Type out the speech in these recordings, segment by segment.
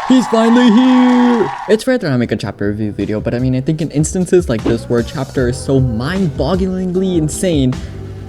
He's finally here! It's rare that I make a chapter review video, but I mean, I think in instances like this where a chapter is so mind-bogglingly insane,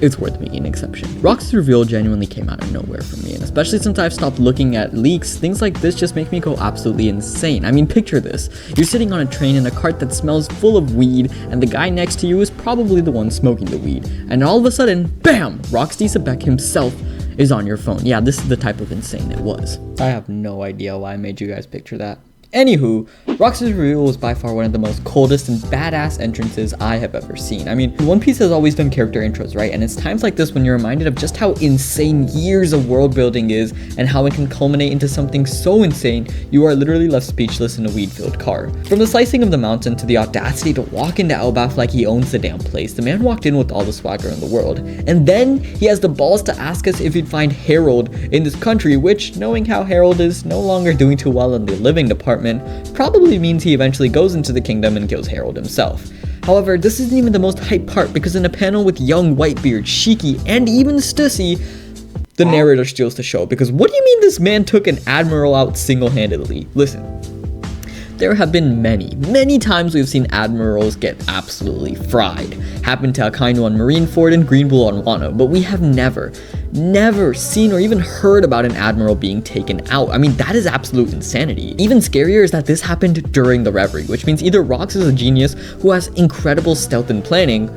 it's worth making an exception. Rox's reveal genuinely came out of nowhere for me, and especially since I've stopped looking at leaks, things like this just make me go absolutely insane. I mean, picture this. You're sitting on a train in a cart that smells full of weed, and the guy next to you is probably the one smoking the weed. And all of a sudden, BAM! Rox Diesebek himself is on your phone. Yeah, this is the type of insane it was. I have no idea why I made you guys picture that. Anywho, Rox's reveal was by far one of the most coldest and badass entrances I have ever seen. I mean, One Piece has always done character intros, right? And it's times like this when you're reminded of just how insane years of world building is and how it can culminate into something so insane, you are literally left speechless in a weed-filled car. From the slicing of the mountain to the audacity to walk into Elbaf like he owns the damn place, the man walked in with all the swagger in the world. And then he has the balls to ask us if he'd find Harold in this country, which, knowing how Harold is no longer doing too well in the living department, probably means he eventually goes into the kingdom and kills Harold himself. However, this isn't even the most hype part, because in a panel with young Whitebeard, Shiki, and even Stussy, the narrator steals the show. Because what do you mean this man took an admiral out single-handedly? Listen, there have been many times we've seen admirals get absolutely fried. Happened to Akainu on Marineford and Green Bull on Wano, but we have never seen or even heard about an admiral being taken out. I mean, that is absolute insanity. Even scarier is that this happened during the Reverie, which means either Rox is a genius who has incredible stealth and planning,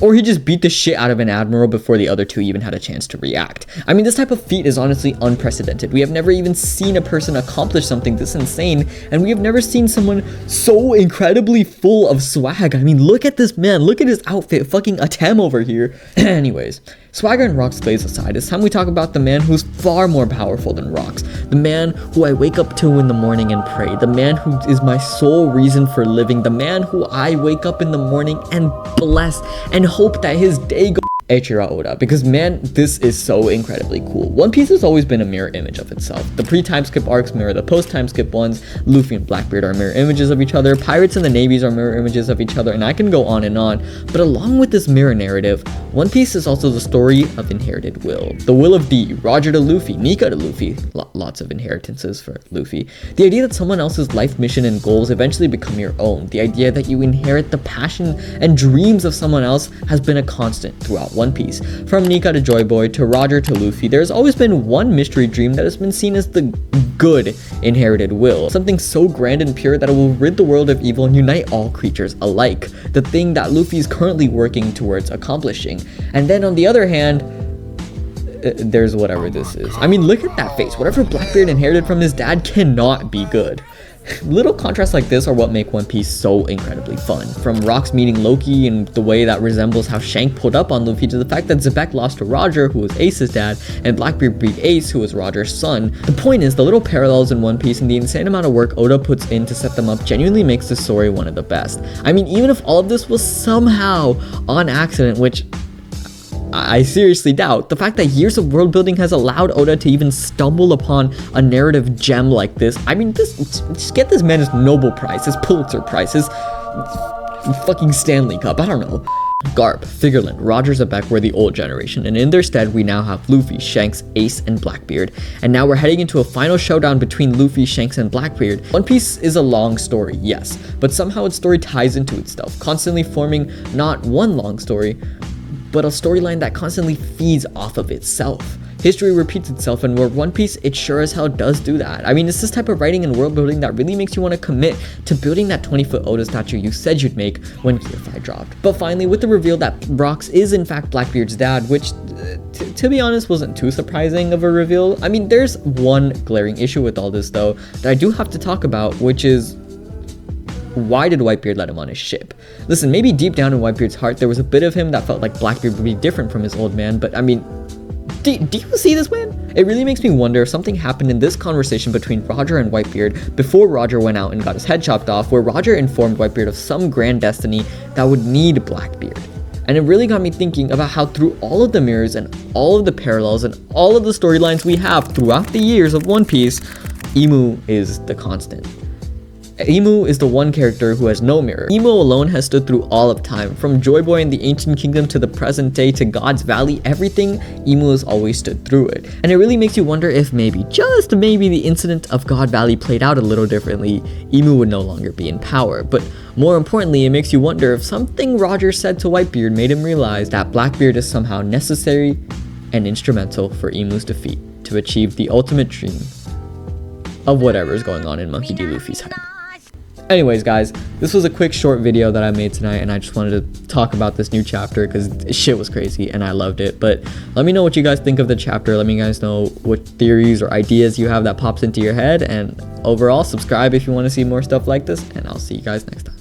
or he just beat the shit out of an admiral before the other two even had a chance to react. I mean, this type of feat is honestly unprecedented. We have never even seen a person accomplish something this insane, and we have never seen someone so incredibly full of swag. I mean, look at this man, look at his outfit, fucking Atem over here. Anyways, swagger and Rox plays aside, it's time we talk about the man who's far more powerful than Rox. The man who I wake up to in the morning and pray. The man who is my sole reason for living. The man who I wake up in the morning and bless and hope that his day goes. Eiichiro Oda, because man, this is so incredibly cool. One Piece has always been a mirror image of itself. The pre-time skip arcs mirror the post-time skip ones. Luffy and Blackbeard are mirror images of each other. Pirates and the navies are mirror images of each other, and I can go on and on. But along with this mirror narrative, One Piece is also the story of inherited will. The will of D, Roger to Luffy, Nika to Luffy, lots of inheritances for Luffy. The idea that someone else's life mission and goals eventually become your own. The idea that you inherit the passion and dreams of someone else has been a constant throughout One Piece. From Nika to Joy Boy to Roger to Luffy, there's always been one mystery dream that has been seen as the good inherited will. Something so grand and pure that it will rid the world of evil and unite all creatures alike. The thing that Luffy is currently working towards accomplishing. And then on the other hand, there's whatever this is. I mean, look at that face. Whatever Blackbeard inherited from his dad cannot be good. Little contrasts like this are what make One Piece so incredibly fun. From Rox meeting Loki and the way that resembles how Shank pulled up on Luffy, to the fact that Zebek lost to Roger, who was Ace's dad, and Blackbeard beat Ace, who was Roger's son. The point is, the little parallels in One Piece and the insane amount of work Oda puts in to set them up genuinely makes this story one of the best. I mean, even if all of this was somehow on accident, which I seriously doubt, the fact that years of world building has allowed Oda to even stumble upon a narrative gem like this, I mean, just get this man his Nobel Prize, his Pulitzer Prize, his fucking Stanley Cup, I don't know. Garp, Figureland, Roger, Zebek were the old generation, and in their stead we now have Luffy, Shanks, Ace, and Blackbeard. And now we're heading into a final showdown between Luffy, Shanks, and Blackbeard. One Piece is a long story, yes, but somehow its story ties into itself, constantly forming not one long story, but a storyline that constantly feeds off of itself. History repeats itself, and with One Piece, it sure as hell does do that. I mean, it's this type of writing and world building that really makes you want to commit to building that 20-foot Oda statue you said you'd make when Gear 5 dropped. But finally, with the reveal that Rox is in fact Blackbeard's dad, which, to be honest, wasn't too surprising of a reveal. I mean, there's one glaring issue with all this, though, that I do have to talk about, which is, why did Whitebeard let him on his ship? Listen, maybe deep down in Whitebeard's heart, there was a bit of him that felt like Blackbeard would be different from his old man, but I mean, do you see this, man? It really makes me wonder if something happened in this conversation between Roger and Whitebeard before Roger went out and got his head chopped off, where Roger informed Whitebeard of some grand destiny that would need Blackbeard. And it really got me thinking about how through all of the mirrors and all of the parallels and all of the storylines we have throughout the years of One Piece, Imu is the constant. Imu is the one character who has no mirror. Imu alone has stood through all of time. From Joy Boy in the Ancient Kingdom to the present day to God's Valley, everything, Imu has always stood through it. And it really makes you wonder if maybe, just maybe, the incident of God Valley played out a little differently, Imu would no longer be in power. But more importantly, it makes you wonder if something Roger said to Whitebeard made him realize that Blackbeard is somehow necessary and instrumental for Imu's defeat to achieve the ultimate dream of whatever is going on in Monkey D. Luffy's head. Anyways, guys, this was a quick short video that I made tonight, and I just wanted to talk about this new chapter because shit was crazy and I loved it. But let me know what you guys think of the chapter. Let me guys know what theories or ideas you have that pops into your head, and overall, subscribe if you want to see more stuff like this, and I'll see you guys next time.